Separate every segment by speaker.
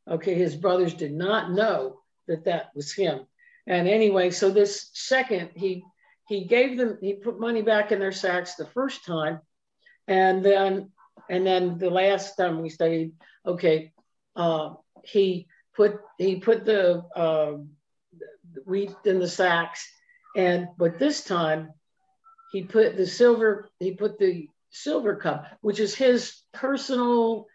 Speaker 1: Okay, his brothers did not know that that was him. And anyway, so this second, he gave them, he put money back in their sacks the first time, and then the last time we studied, okay, he put the wheat in the sacks, but this time he put the silver cup, which is his personal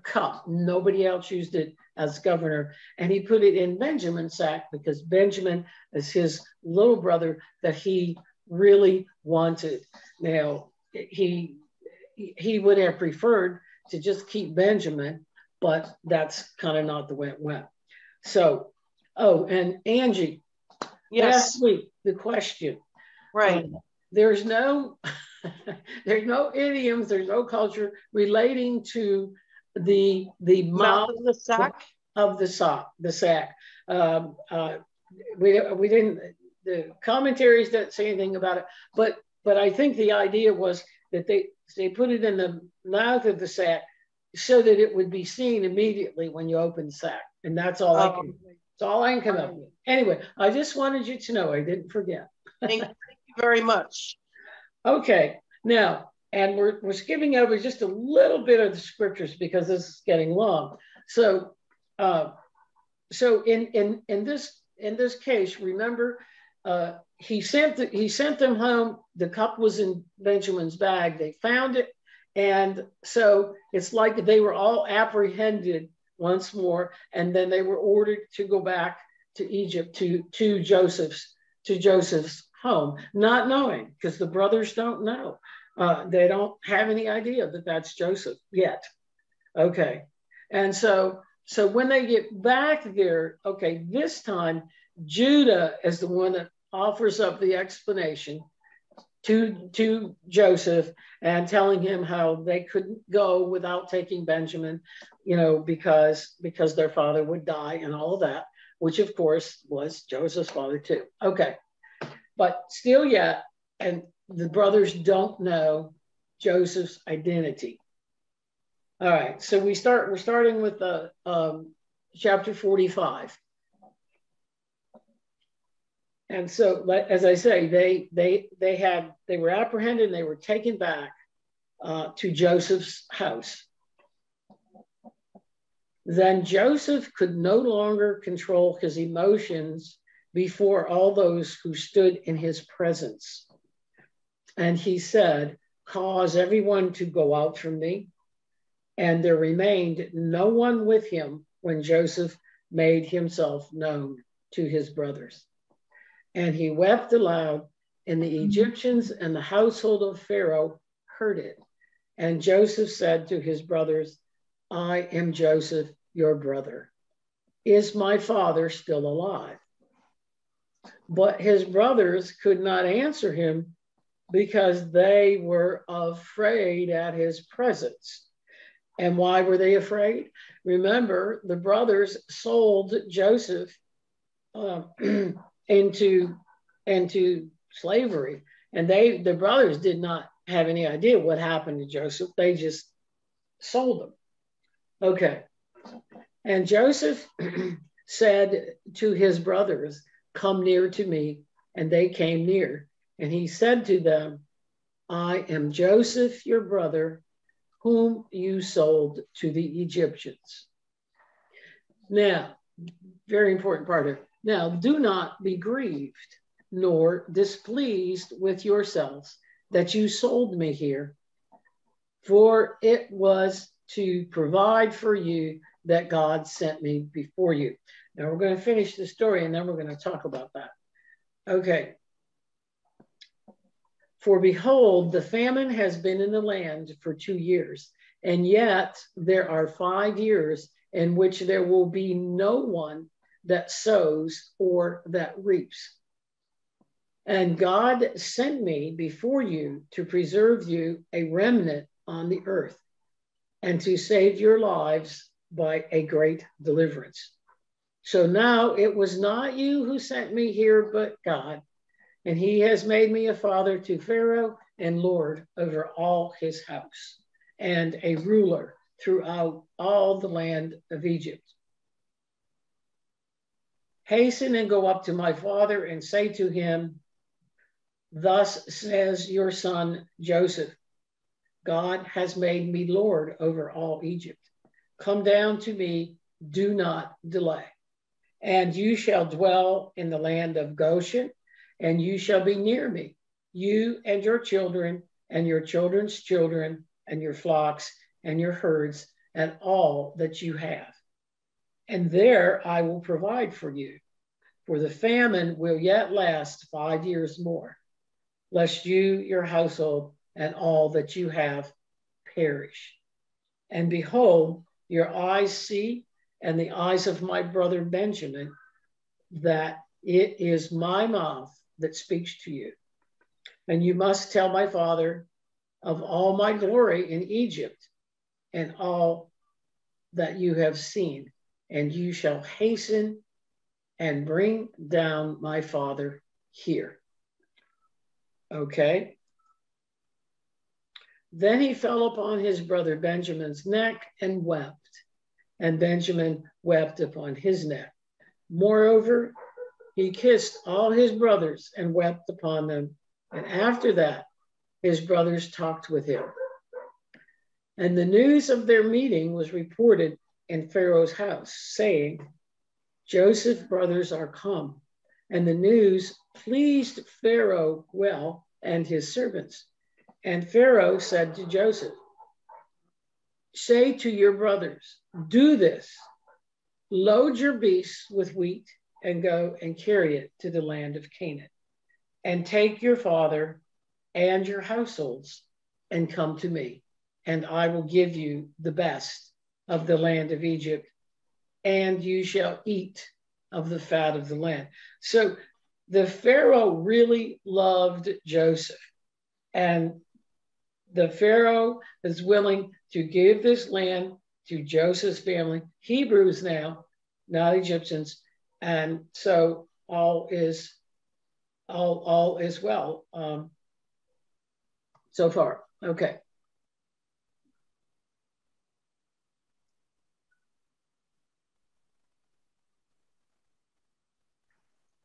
Speaker 1: cup. Nobody else used it as governor. And he put it in Benjamin's sack because Benjamin is his little brother that he really wanted. Now, he would have preferred to just keep Benjamin, but that's kind of not the way it went. So, oh, and Angie,
Speaker 2: yes.
Speaker 1: Last week, the question.
Speaker 2: Right.
Speaker 1: There's no idioms, there's no culture relating to the
Speaker 2: mouth of the sack.
Speaker 1: We didn't. The commentaries don't say anything about it, but I think the idea was that they put it in the mouth of the sack so that it would be seen immediately when you open the sack, and that's all I can. That's all I can come up with. Anyway, I just wanted you to know I didn't forget.
Speaker 2: Thank you very much.
Speaker 1: Okay, now, and we're skipping over just a little bit of the scriptures because this is getting long. So, in this case, remember, he sent them home. The cup was in Benjamin's bag. They found it, and so it's like they were all apprehended once more, and then they were ordered to go back to Egypt to Joseph's home, not knowing, because the brothers don't know. They don't have any idea that that's Joseph yet. Okay, and so when they get back there, okay, this time Judah is the one that offers up the explanation to Joseph and telling him how they couldn't go without taking Benjamin, because their father would die and all of that, which of course was Joseph's father too. Okay, but still yet, and the brothers don't know Joseph's identity. All right, so we're starting with chapter 45. And so, as I say, they were apprehended and they were taken back to Joseph's house. Then Joseph could no longer control his emotions before all those who stood in his presence. And he said, "Cause everyone to go out from me." And there remained no one with him when Joseph made himself known to his brothers. And he wept aloud, and the Egyptians and the household of Pharaoh heard it. And Joseph said to his brothers, "I am Joseph, your brother. Is my father still alive?" But his brothers could not answer him because they were afraid at his presence. And why were they afraid? Remember, the brothers sold Joseph into slavery, and the brothers did not have any idea what happened to Joseph. They just sold him. Okay, and Joseph said to his brothers, "Come near to me," and they came near, and he said to them, "I am Joseph, your brother, whom you sold to the Egyptians." Now, very important part of it. Now, do not be grieved nor displeased with yourselves that you sold me here, for it was to provide for you that God sent me before you. Now we're going to finish the story and then we're going to talk about that. Okay. For behold, the famine has been in the land for 2 years, and yet there are 5 years in which there will be no one that sows or that reaps. And God sent me before you to preserve you a remnant on the earth and to save your lives by a great deliverance. So now it was not you who sent me here, but God. And he has made me a father to Pharaoh and Lord over all his house, and a ruler throughout all the land of Egypt. Hasten and go up to my father and say to him, thus says your son Joseph, God has made me Lord over all Egypt. Come down to me, do not delay. And you shall dwell in the land of Goshen, and you shall be near me, you and your children, and your children's children, and your flocks, and your herds, and all that you have. And there I will provide for you, for the famine will yet last 5 years more, lest you, your household, and all that you have perish. And behold, your eyes see, and the eyes of my brother Benjamin, that it is my mouth that speaks to you. And you must tell my father of all my glory in Egypt and all that you have seen, and you shall hasten and bring down my father here. Okay. Then he fell upon his brother Benjamin's neck and wept, and Benjamin wept upon his neck. Moreover, he kissed all his brothers and wept upon them. And after that, his brothers talked with him. And the news of their meeting was reported in Pharaoh's house, saying, Joseph's brothers are come. And the news pleased Pharaoh well and his servants. And Pharaoh said to Joseph, say to your brothers, do this, load your beasts with wheat and go and carry it to the land of Canaan, and take your father and your households and come to me, and I will give you the best of the land of Egypt, and you shall eat of the fat of the land. So the Pharaoh really loved Joseph, and the Pharaoh is willing to give this land to Joseph's family, Hebrews now, not Egyptians, and so all is well so far. Okay.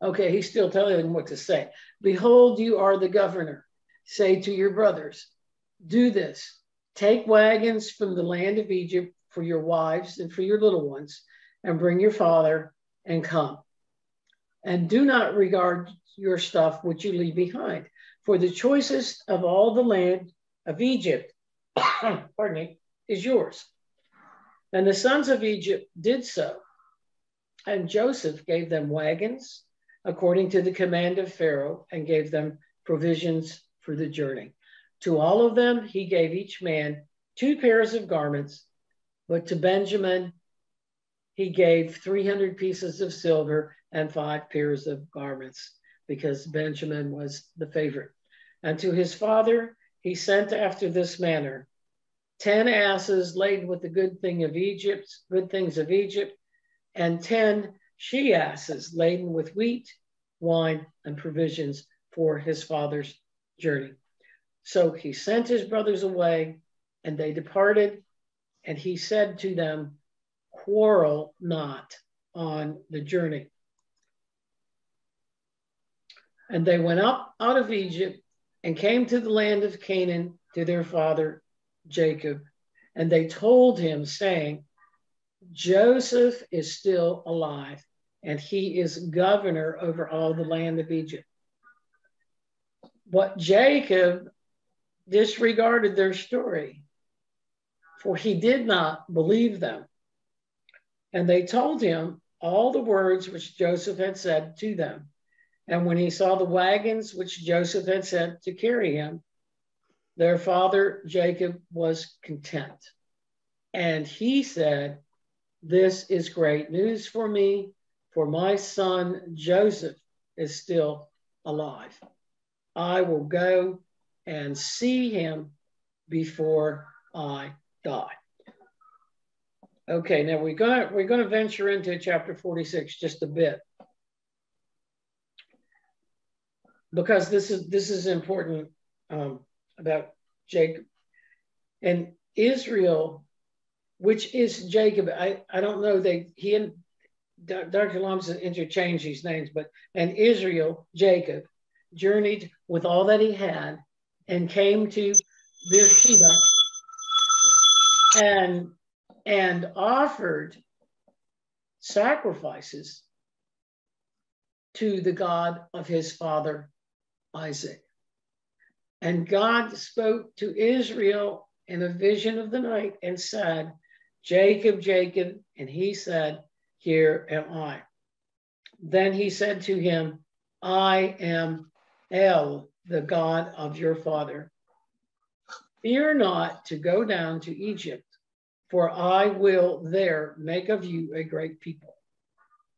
Speaker 1: Okay, he's still telling them what to say. Behold, you are the governor. Say to your brothers, do this. Take wagons from the land of Egypt for your wives and for your little ones, and bring your father and come. And do not regard your stuff which you leave behind, for the choicest of all the land of Egypt, pardon me, is yours. And the sons of Egypt did so. And Joseph gave them wagons according to the command of Pharaoh, and gave them provisions for the journey. To all of them, he gave each man 2 pairs of garments, but to Benjamin, he gave 300 pieces of silver and 5 pairs of garments, because Benjamin was the favorite. And to his father, he sent after this manner, 10 asses laden with the good things of Egypt, and 10 she-asses laden with wheat, wine, and provisions for his father's journey. So he sent his brothers away, and they departed, and he said to them, quarrel not on the journey. And they went up out of Egypt and came to the land of Canaan to their father Jacob. And they told him, saying, Joseph is still alive, and he is governor over all the land of Egypt. But Jacob disregarded their story, for he did not believe them. And they told him all the words which Joseph had said to them. And when he saw the wagons which Joseph had sent to carry him, their father Jacob was content. And he said, this is great news for me, for my son Joseph is still alive. I will go and see him before I die. Okay, now we're gonna venture into chapter 46 just a bit, because this is important about Jacob. And Israel which is Jacob. I don't know. He and Dr. Lambson interchanged these names, and Israel, Jacob, journeyed with all that he had and came to Beersheba and offered sacrifices to the God of his father Isaac. And God spoke to Israel in a vision of the night and said, Jacob, Jacob. And he said, here am I. Then he said to him, I am El, the God of your father. Fear not to go down to Egypt, for I will there make of you a great people.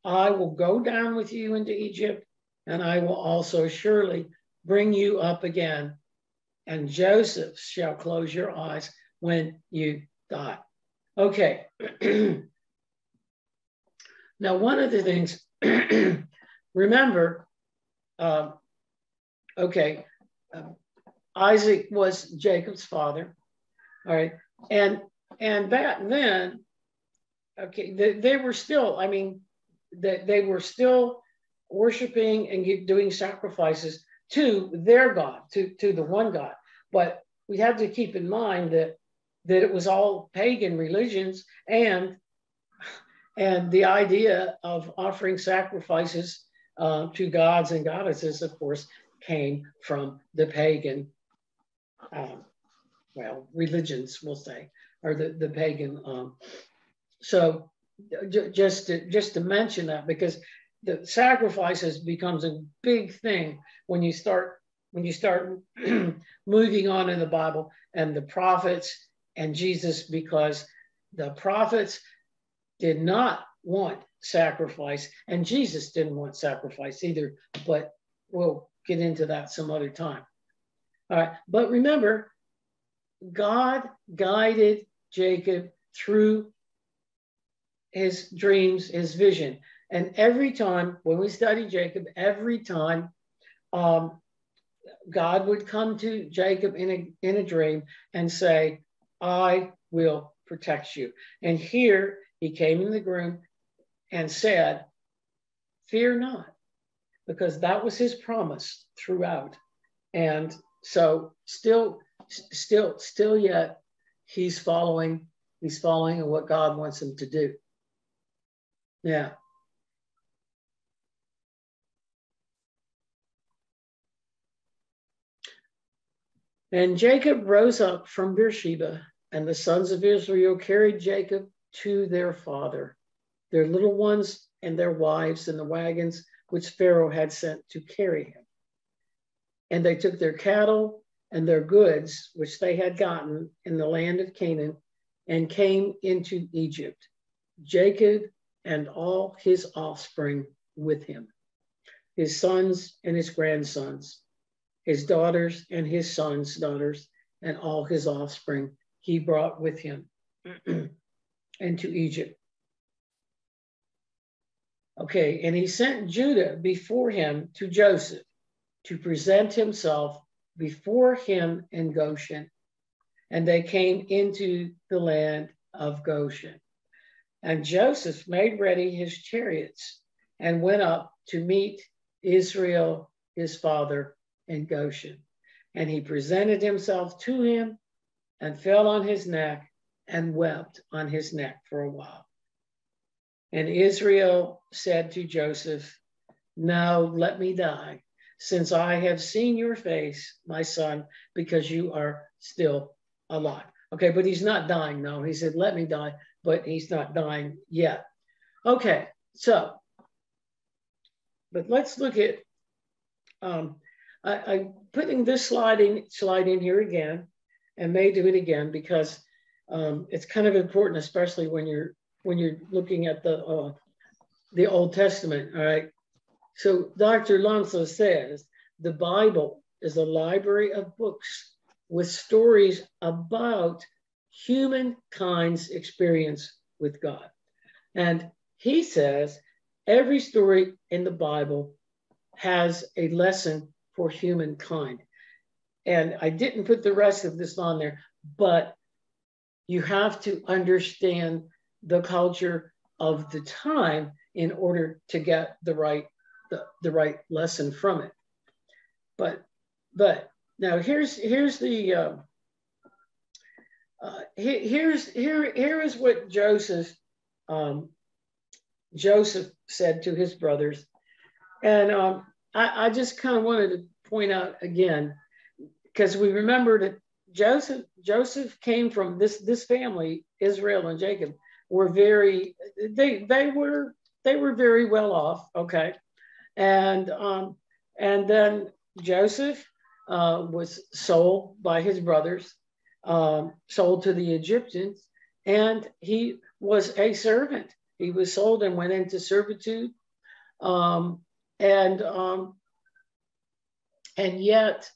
Speaker 1: I will go down with you into Egypt, and I will also surely bring you up again, and Joseph shall close your eyes when you die. Okay. Now, one of the things, remember, Isaac was Jacob's father, all right, and back then, okay, they were still, I mean, they were still worshiping and doing sacrifices to their God, to the one God. But we have to keep in mind that it was all pagan religions, and the idea of offering sacrifices to gods and goddesses, of course, came from the pagan, religions, we'll say, or the pagan. So just to mention that, because the sacrifices becomes a big thing when you start moving on in the Bible and the prophets and Jesus, because the prophets did not want sacrifice, and Jesus didn't want sacrifice either, but we'll get into that some other time. All right, but remember, God guided Jacob through his dreams, his vision. And every time when we study Jacob, every time God would come to Jacob in a dream and say, I will protect you. And here he came in the dream and said, fear not, because that was his promise throughout. And so still yet he's following what God wants him to do. Yeah. And Jacob rose up from Beersheba, and the sons of Israel carried Jacob to their father, their little ones and their wives in the wagons which Pharaoh had sent to carry him. And they took their cattle and their goods, which they had gotten in the land of Canaan, and came into Egypt, Jacob and all his offspring with him, his sons and his grandsons, his daughters and his sons' daughters, and all his offspring he brought with him into Egypt. Okay, and he sent Judah before him to Joseph to present himself before him in Goshen. And they came into the land of Goshen. And Joseph made ready his chariots and went up to meet Israel, his father, in Goshen. And he presented himself to him and fell on his neck and wept on his neck for a while. And Israel said to Joseph, now let me die, since I have seen your face, my son, because you are still alive. Okay, but he's not dying now. He said, let me die, but he's not dying yet. Okay, so, but let's look at, I'm putting this slide in here again, and may do it again because it's kind of important, especially when you're looking at the Old Testament. All right. So Dr. Lanza says the Bible is a library of books with stories about humankind's experience with God. And he says every story in the Bible has a lesson for humankind. And I didn't put the rest of this on there, but you have to understand the culture of the time in order to get the right lesson from it. But now here is what Joseph said to his brothers, and I just kind of wanted to point out again, because we remember that Joseph came from this family. Israel and Jacob were very they were very well off, okay, and then Joseph was sold by his brothers, sold to the Egyptians, and he was a servant. He was sold and went into servitude, and yet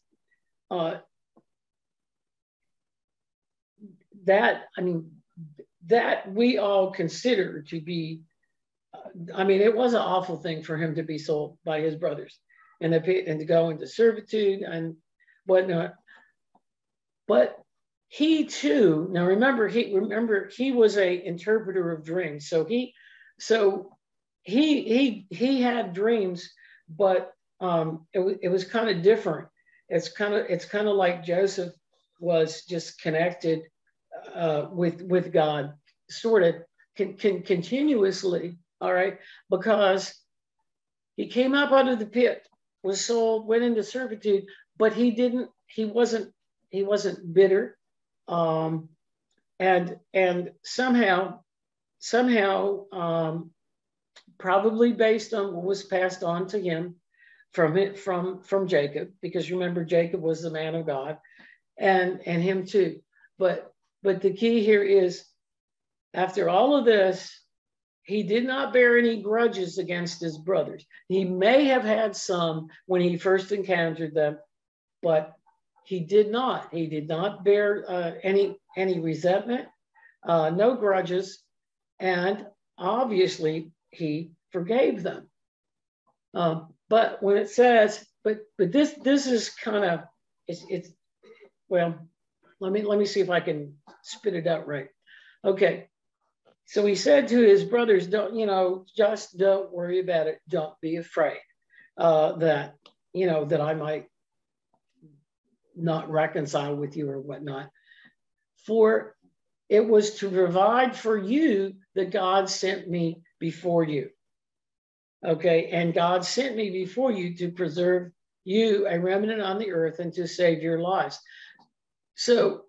Speaker 1: that we all consider to be, it was an awful thing for him to be sold by his brothers and to go into servitude and whatnot. But he too, now remember he was a interpreter of dreams. So he had dreams, but it was kind of different. It's kind of like Joseph was just connected with God, sort of continuously. All right, because he came up out of the pit, was sold, went into servitude, but he wasn't bitter, and somehow, probably based on what was passed on to him from Jacob, because remember Jacob was the man of God, and him too. But the key here is, after all of this, he did not bear any grudges against his brothers. He may have had some when he first encountered them, but he did not. He did not bear any resentment, no grudges, and obviously he forgave them. But when it says, but this is kind of it's well, let me see if I can spit it out right. Okay. So he said to his brothers, just don't worry about it. Don't be afraid that I might not reconcile with you or whatnot. For it was to provide for you that God sent me before you. Okay, and God sent me before you to preserve you, a remnant on the earth, and to save your lives. So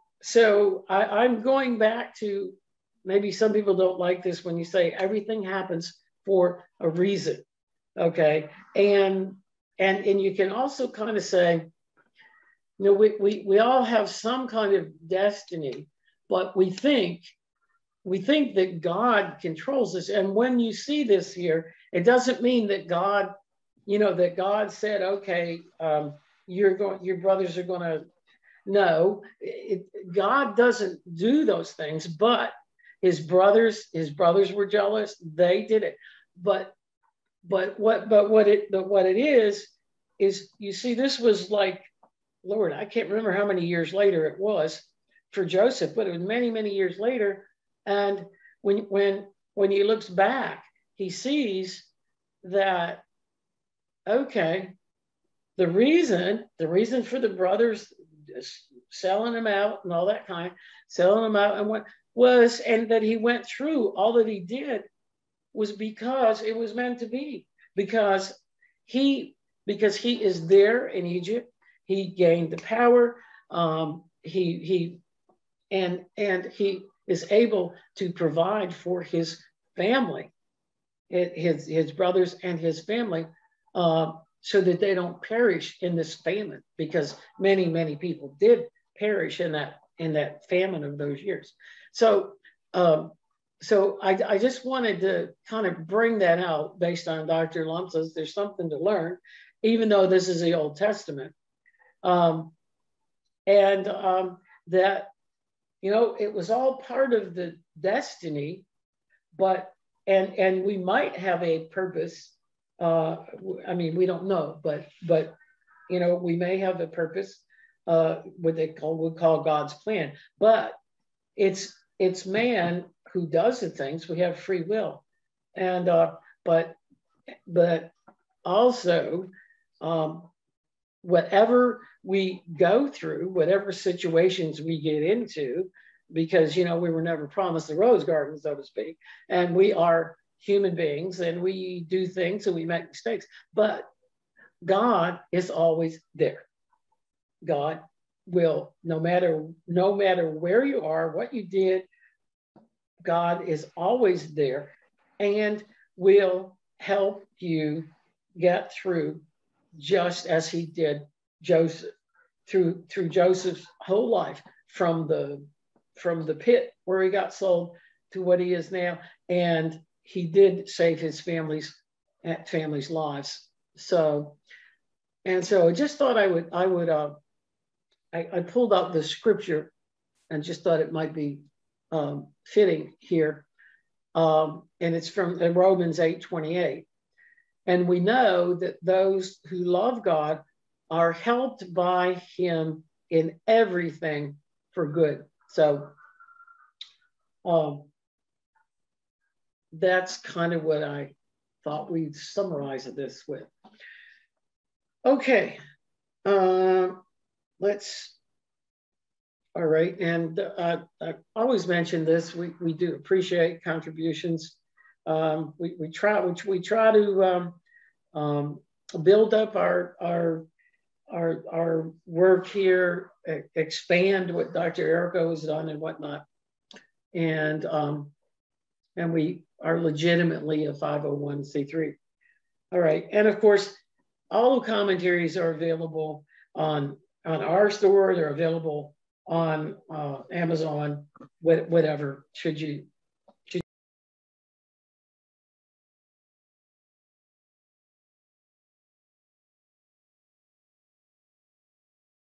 Speaker 1: I'm going back to, maybe some people don't like this when you say everything happens for a reason, okay? And you can also kind of say, we all have some kind of destiny, but we think that God controls this. And when you see this here, it doesn't mean that God, that God said, okay, your brothers are going to. No, God doesn't do those things, but his brothers were jealous. They did it. But what it is you see, this was like, Lord, I can't remember how many years later it was for Joseph, but it was many, many years later. And when he looks back, he sees that, okay, the reason for the brothers selling him out and all that kind, selling him out, and what was, and that he went through all that he did, was because it was meant to be, because he is there in Egypt. He gained the power. He is able to provide for his family, his brothers and his family, so that they don't perish in this famine, because many, many people did perish in that famine of those years. So I just wanted to kind of bring that out based on Dr. Lumsa's. There's something to learn, even though this is the Old Testament. That, it was all part of the destiny, but, and we might have a purpose. We don't know, but we may have a purpose, what they would call God's plan, but it's it's man who does the things. We have free will, and but also, whatever we go through, whatever situations we get into, because we were never promised the rose garden, so to speak, and we are human beings and we do things and we make mistakes, but God is always there. God will, no matter where you are, what you did, God is always there and will help you get through, just as he did Joseph, through Joseph's whole life, from the pit where he got sold to what he is now. And he did save his family's lives. So I just thought I pulled out the scripture and just thought it might be fitting here. And it's from Romans 8:28. And we know that those who love God are helped by him in everything for good. So that's kind of what I thought we'd summarize this with. Okay, all right, and I always mention this, we do appreciate contributions. We try to build up our work here, expand what Dr. Errico has done and whatnot, and we are legitimately a 501c3. All right, and of course, all the commentaries are available on our store. They're available on Amazon, whatever, should you